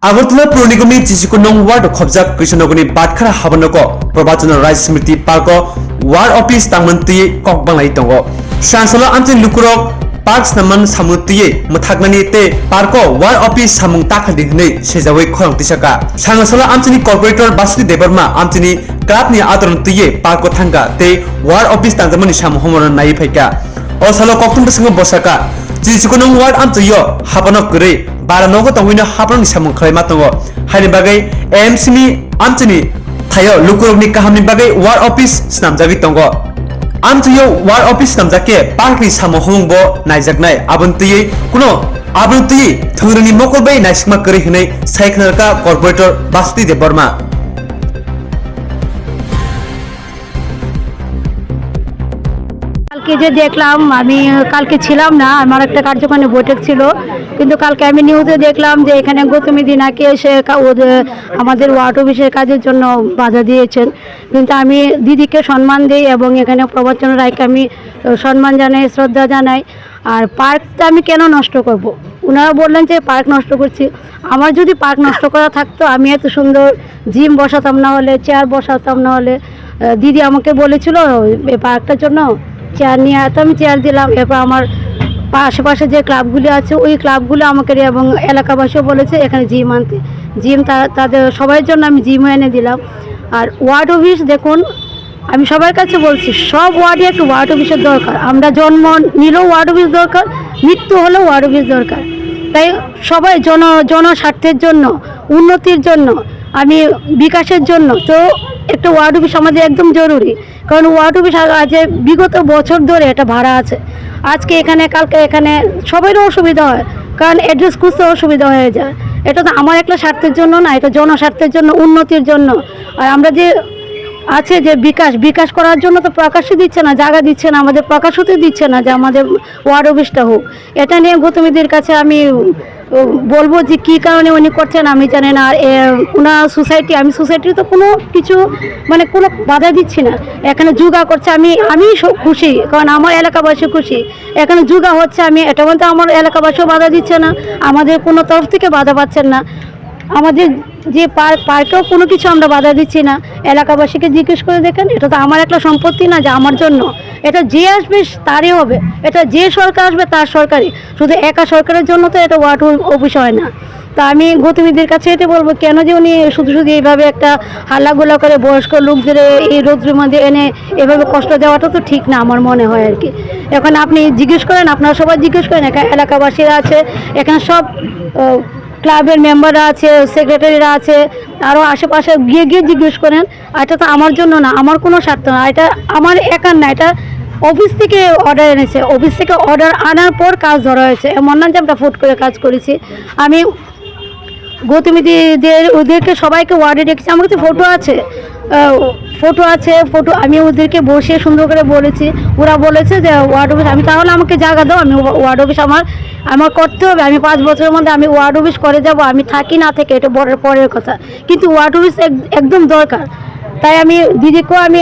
আগরতলা পৌর নিগমনি 29 ওয়ার্ড খবজাক কৃষ্ণনগরनि बादखारा हाबनक प्रबाचन राय स्मृति park ward office तांमनति ककबांलाय दंग सांसला आमचे लुकुरक पार्क सामन सामुतिये मथागनानि ते पार्क वार्ड ऑफिस सामुं ताखालि हनै सेजावै खरंतिसाका सांसला आमचेनि कॉर्पोरेटर बासुदेव देबरमा आमचेनि क्लाबनि आदरनतिये पार्क थांगा ते वार्ड ऑफिस तांजमनि सामु हमर नाय फैका असालो कक्तुम संग बसाका 29 वार्ड आमचयो हाबनक गरे बारा नगो तंगैनो हाबननि सामुं खलायमा दंग हानि बागै एमसीनि आमचेनि थायो लुकुरकनि काहामनि बागै वार्ड ऑफिस स्नामजागि दंग आमचयो वार्ड ऑफिस स्नामजाके पार्कनि सामु हमंबो नायजागनाय आबन्तियै कुनो आबन्तियै थंगरनि मकरबै नायसिमा गरे हनै सायखनारका कॉर्पोरेटर बासुदेव देबरमा কালকে যে দেখলাম আমি কালকে ছিলাম না আমার একটা কার্যক্রমে বৈঠক ছিল কিন্তু কালকে আমি নিউজে দেখলাম যে এখানে গৌতমী দিনাকে এসে আমাদের ওয়ার্ড অফিসের কাজের জন্য বাধা দিয়েছেন কিন্তু আমি দিদিকে সম্মান দিই এবং এখানে প্রবচন রায়কে আমি সম্মান জানাই শ্রদ্ধা জানাই আর পার্কটা আমি কেন নষ্ট করব। ওনারা বললেন যে পার্ক নষ্ট করছি আমার যদি পার্ক নষ্ট করা থাকতো আমি এত সুন্দর জিম বসাতাম না হলে চেয়ার বসাতাম না হলে দিদি আমাকে বলেছিল এই পার্কটার জন্য চেয়ার নিয়ে তো আমি চেয়ার দিলাম এরপর আমার আশেপাশে যে ক্লাবগুলি আছে ওই ক্লাবগুলো আমাকে এবং এলাকাবাসীও বলেছে এখানে জিম আনতে জিম তাদের সবার জন্য আমি জিমও এনে দিলাম আর ওয়ার্ড অফিস দেখুন আমি সবার কাছে বলছি সব ওয়ার্ডে একটু ওয়ার্ড অফিসের দরকার আমরা জন্ম নিলেও ওয়ার্ড অফিস দরকার মৃত্যু হলেও ওয়ার্ড অফিস দরকার তাই সবাই জনস্বার্থের জন্য উন্নতির জন্য আমি বিকাশের জন্য তো একটা ওয়ার্ড অফিস আমাদের একদম জরুরি কারণ ওয়ার্ড অফিস আজ বিগত বছর ধরে এটা ভাড়া আছে আজকে এখানে কালকে এখানে সবারই অসুবিধা হয় কারণ অ্যাড্রেস খুঁজতে অসুবিধা হয়ে যায় এটা তো আমার একটা স্বার্থের জন্য না এটা জনস্বার্থের জন্য উন্নতির জন্য আর আমরা যে আছে যে বিকাশ করার জন্য তো প্রকাশই দিচ্ছে না জায়গা দিচ্ছে না আমাদের প্রকাশ হতে দিচ্ছে না যে আমাদের ওয়ার্ড অফিসটা হোক এটা নিয়ে গৌতমীদের কাছে আমি বলবো যে কী কারণে উনি করছেন আমি জানি না আর ওনার আমি সোসাইটির তো কোনো কিছু মানে কোনো বাধা দিচ্ছি না এখানে যোগা করছে আমি খুশি কারণ আমার এলাকাবাসী খুশি এখানে যোগা হচ্ছে আমি এটা বলতে আমার এলাকাবাসীও বাধা দিচ্ছে না আমাদের কোনো তরফ থেকে বাধা পাচ্ছেন না আমাদের যে পার্কেও কোনো কিছু আমরা বাধা দিচ্ছি না এলাকাবাসীকে জিজ্ঞেস করে দেখেন এটা তো আমার একটা সম্পত্তি না যে আমার জন্য এটা যে আসবে তারই হবে এটা যে সরকার আসবে তার সরকারি শুধু একা সরকারের জন্য তো এটা ওয়ার্ড অফিস হয় না তা আমি গৌতমীদের কাছে এটা বলবো কেন যে উনি শুধু এইভাবে একটা হাল্লাগোলা করে বয়স্ক লোকদের এই রৌদ্রের মধ্যে এনে এভাবে কষ্ট দেওয়াটা তো ঠিক না আমার মনে হয় আর কি এখন আপনি জিজ্ঞেস করেন আপনারা সবাই জিজ্ঞেস করেন এখানে এলাকাবাসীরা আছে এখানে সব ক্লাবের মেম্বাররা আছে সেক্রেটারিরা আছে আরও আশেপাশে গিয়ে জিজ্ঞেস করেন এটা তো আমার জন্য না আমার কোনো স্বার্থ না এটা আমার একার না এটা অফিস থেকে অর্ডার এনেছে অফিস থেকে অর্ডার আনার পর কাজ ধরা হয়েছে এমন না যে আমরা ফুট করে কাজ করেছি আমি গৌতমীদের ওদেরকে সবাইকে ওয়ার্ডে রেখেছি আমার কাছে ফটো আমি ওদেরকে বসে সুন্দর করে বলেছি ওরা বলেছে যে ওয়ার্ড অফিস আমি তাহলে আমাকে জায়গা দাও আমি ওয়ার্ড অফিস আমার করতে হবে আমি 5 বছরের মধ্যে আমি ওয়ার্ড অফিস করে যাব আমি থাকি না থেকে এটা পরের কথা কিন্তু ওয়ার্ড অফিস একদম দরকার তাই আমি দিদিকেও আমি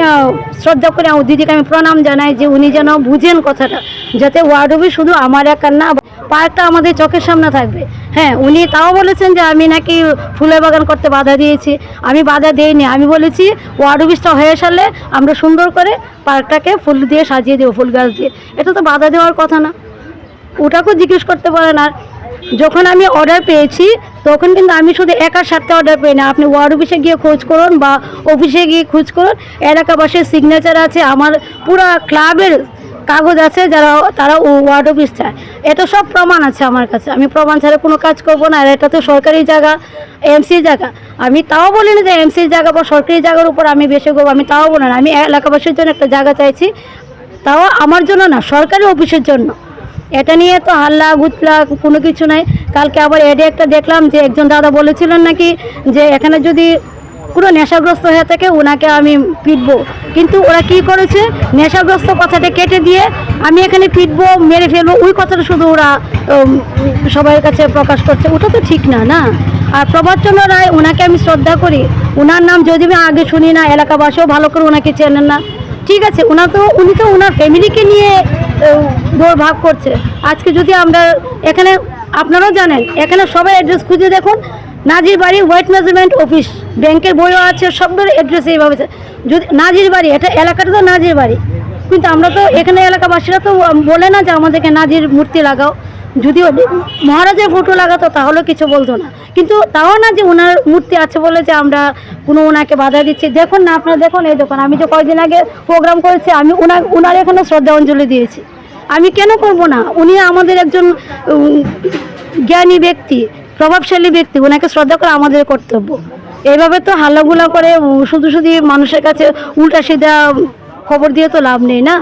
শ্রদ্ধা করে আমার দিদিকে আমি প্রণাম জানাই যে উনি যেন বুঝেন কথাটা যাতে ওয়ার্ড অফিস শুধু আমার একার না পার্কটা আমাদের চোখের সামনে থাকবে হ্যাঁ উনি তাও বলেছেন যে আমি নাকি ফুলের বাগান করতে বাধা দিয়েছি আমি বাধা দিইনি আমি বলেছি ওয়ার্ড অফিসটা হয়ে সারলে আমরা সুন্দর করে পার্কটাকে ফুল দিয়ে সাজিয়ে দেবো ফুল গাছ দিয়ে এটা তো বাধা দেওয়ার কথা না ওটাকেও জিজ্ঞেস করতে পারেন আর যখন আমি অর্ডার পেয়েছি তখন কিন্তু আমি শুধু একার সাথে অর্ডার পেয়ে না আপনি ওয়ার্ড অফিসে গিয়ে খোঁজ করুন বা অফিসে গিয়ে খোঁজ করুন এলাকাবাসীর সিগনেচার আছে আমার পুরো ক্লাবের কাগজ আছে তারা ওয়ার্ড অফিস চায় এটা সব প্রমাণ আছে আমার কাছে আমি প্রমাণ ছাড়া কোনো কাজ করবো না আর এটা তো সরকারি জায়গা এমসি জায়গা আমি তাও বলি না যে এমসি জায়গা বা সরকারি জায়গার উপর আমি বেশি করবো আমি তাও বলি না আমি এলাকাবাসীর জন্য একটা জায়গা চাইছি তাও আমার জন্য না সরকারি অফিসের জন্য এটা নিয়ে তো হাল্লা গুতলা কোনো কিছু নাই কালকে আবার এডে একটা দেখলাম যে একজন দাদা বলেছিলেন নাকি যে এখানে যদি পুরো নেশাগ্রস্ত হয়ে থাকে ওনাকে আমি পিটবো কিন্তু ওরা কি করেছে নেশাগ্রস্ত কথাটা কেটে দিয়ে আমি এখানে পিটবো মেরে ফেলবো ওই কথাটা শুধু ওরা সবার কাছে প্রকাশ করছে ওটা তো ঠিক না আর প্রবচন রায় ওনাকে আমি শ্রদ্ধা করি ওনার নাম যদি আমি আগে শুনি না এলাকাবাসীও ভালো করে ওনাকে চেনেন না ঠিক আছে উনি তো ওনার ফ্যামিলিকে নিয়ে দৌড়ভাগ করছে আজকে যদি আমরা এখানে আপনারাও জানেন এখানে সবাই অ্যাড্রেস খুঁজে দেখুন নাজির বাড়ি ওয়েট মেজারমেন্ট অফিস, ব্যাংকের বইও আছে, সবগুলোর অ্যাড্রেস এইভাবে আছে। যদি নাজির বাড়ি, এটা এলাকাটা তো নাজির বাড়ি, কিন্তু আমরা তো এখানে এলাকাবাসীরা তো বলে না যে আমাদেরকে নাজির মূর্তি লাগাও। যদিও মহারাজের ফটো লাগাতো তাহলে কিছু বলতো না, কিন্তু তাও না যে ওনার মূর্তি আছে বলে যে আমরা কোনো ওনাকে বাধা দিচ্ছি। দেখুন না, আপনারা দেখুন, এই দেখুন, আমি তো কয়েকদিন আগে প্রোগ্রাম করেছি, আমি ওনার এখানে শ্রদ্ধাঞ্জলি দিয়েছি। আমি কেন করব না? উনি আমাদের একজন জ্ঞানী ব্যক্তি, প্রভাবশালী ব্যক্তি, ওনাকে শ্রদ্ধা করা আমাদের কর্তব্য। এইভাবে তো হাল্লাগুলা করে শুধু শুধু মানুষের কাছে উল্টা সিধা খবর দিয়ে তো লাভ নেই না।